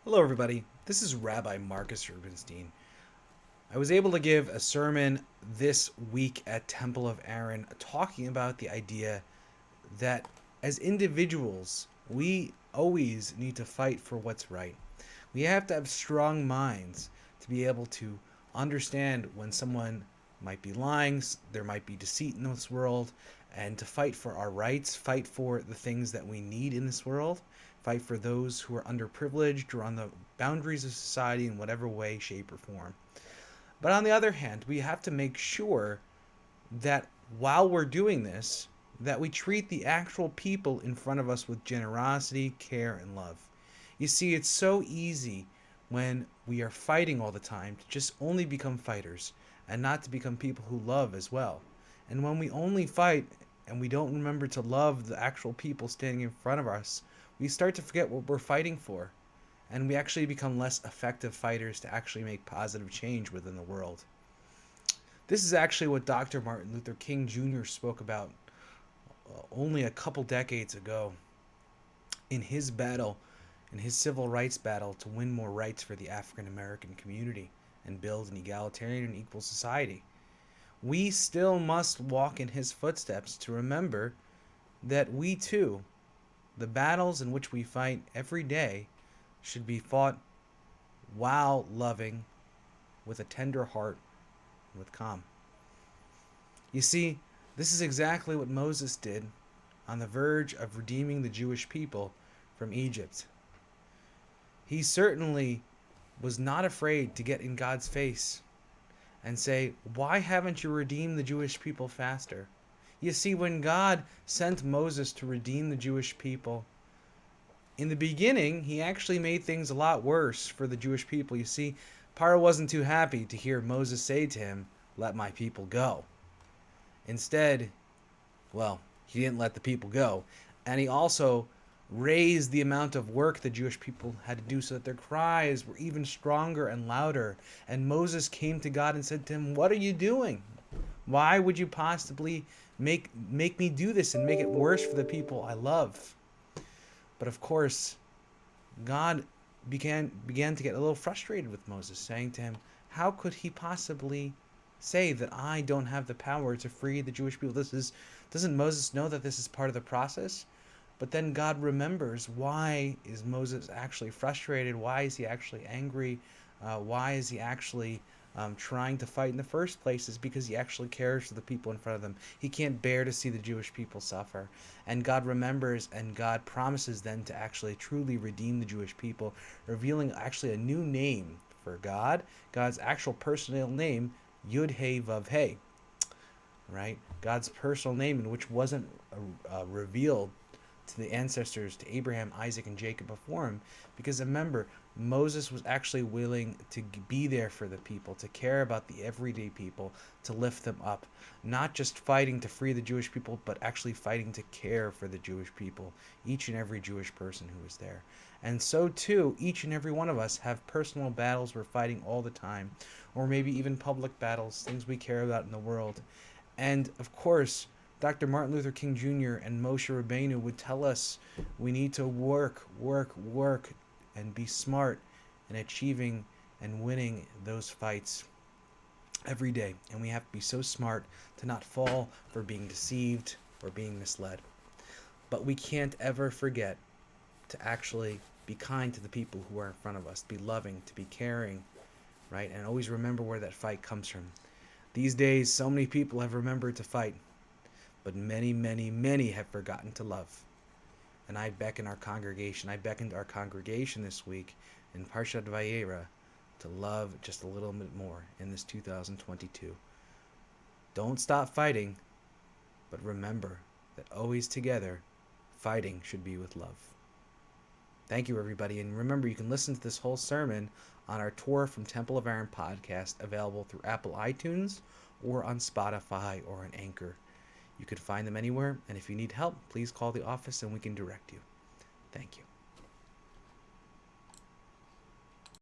Hello, everybody. This is Rabbi Marcus Rubenstein. I was able to give a sermon this week at Temple of Aaron talking about the idea that as individuals, we always need to fight for what's right. We have to have strong minds to be able to understand when someone might be lying, there might be deceit in this world, and to fight for our rights, fight for the things that we need in this world, fight for those who are underprivileged or on the boundaries of society in whatever way, shape, or form. But on the other hand, we have to make sure that while we're doing this, that we treat the actual people in front of us with generosity, care, and love. You see, it's so easy when we are fighting all the time to just only become fighters and not to become people who love as well. And when we only fight and we don't remember to love the actual people standing in front of us, we start to forget what we're fighting for. And we actually become less effective fighters to actually make positive change within the world. This is actually what Dr. Martin Luther King Jr. spoke about only a couple decades ago in his battle, in his civil rights battle to win more rights for the African American community and build an egalitarian and equal society. We still must walk in his footsteps to remember that we too, the battles in which we fight every day, should be fought while loving, with a tender heart, with calm. You see, this is exactly what Moses did on the verge of redeeming the Jewish people from Egypt. He certainly was not afraid to get in God's face and say, "Why haven't you redeemed the Jewish people faster?" You see, when God sent Moses to redeem the Jewish people, in the beginning, he actually made things a lot worse for the Jewish people. You see, Paro wasn't too happy to hear Moses say to him, "Let my people go." Instead, well, he didn't let the people go. And he also raised the amount of work the Jewish people had to do so that their cries were even stronger and louder. And Moses came to God and said to him, "What are you doing? Why would you possibly make me do this and make it worse for the people I love?" But of course, God began to get a little frustrated with Moses, saying to him, "How could he possibly say that I don't have the power to free the Jewish people? Doesn't Moses know that this is part of the process?" But then God remembers, why is Moses actually frustrated? Why is he actually angry? Why is he actually trying to fight in the first place? Is because he actually cares for the people in front of them. He can't bear to see the Jewish people suffer. And God remembers, and God promises then to actually truly redeem the Jewish people, revealing actually a new name for God, God's actual personal name, Yud He Vav He, right? God's personal name, in which wasn't revealed to the ancestors, to Abraham, Isaac, and Jacob before him. Because remember, Moses was actually willing to be there for the people, to care about the everyday people, to lift them up. Not just fighting to free the Jewish people, but actually fighting to care for the Jewish people, each and every Jewish person who was there. And so too, each and every one of us have personal battles we're fighting all the time, or maybe even public battles, things we care about in the world. And of course, Dr. Martin Luther King Jr. and Moshe Rabbeinu would tell us we need to work, and be smart in achieving and winning those fights every day. And we have to be so smart to not fall for being deceived or being misled. But we can't ever forget to actually be kind to the people who are in front of us, to be loving, to be caring, right? And always remember where that fight comes from. These days, so many people have remembered to fight, but many, many, many have forgotten to love. And I beckoned our congregation this week in Parshat Vayera to love just a little bit more in this 2022. Don't stop fighting, but remember that always together, fighting should be with love. Thank you, everybody. And remember, you can listen to this whole sermon on our Tour from Temple of Aaron podcast, available through Apple iTunes or on Spotify or on Anchor. You could find them anywhere, and if you need help, please call the office and we can direct you. Thank you.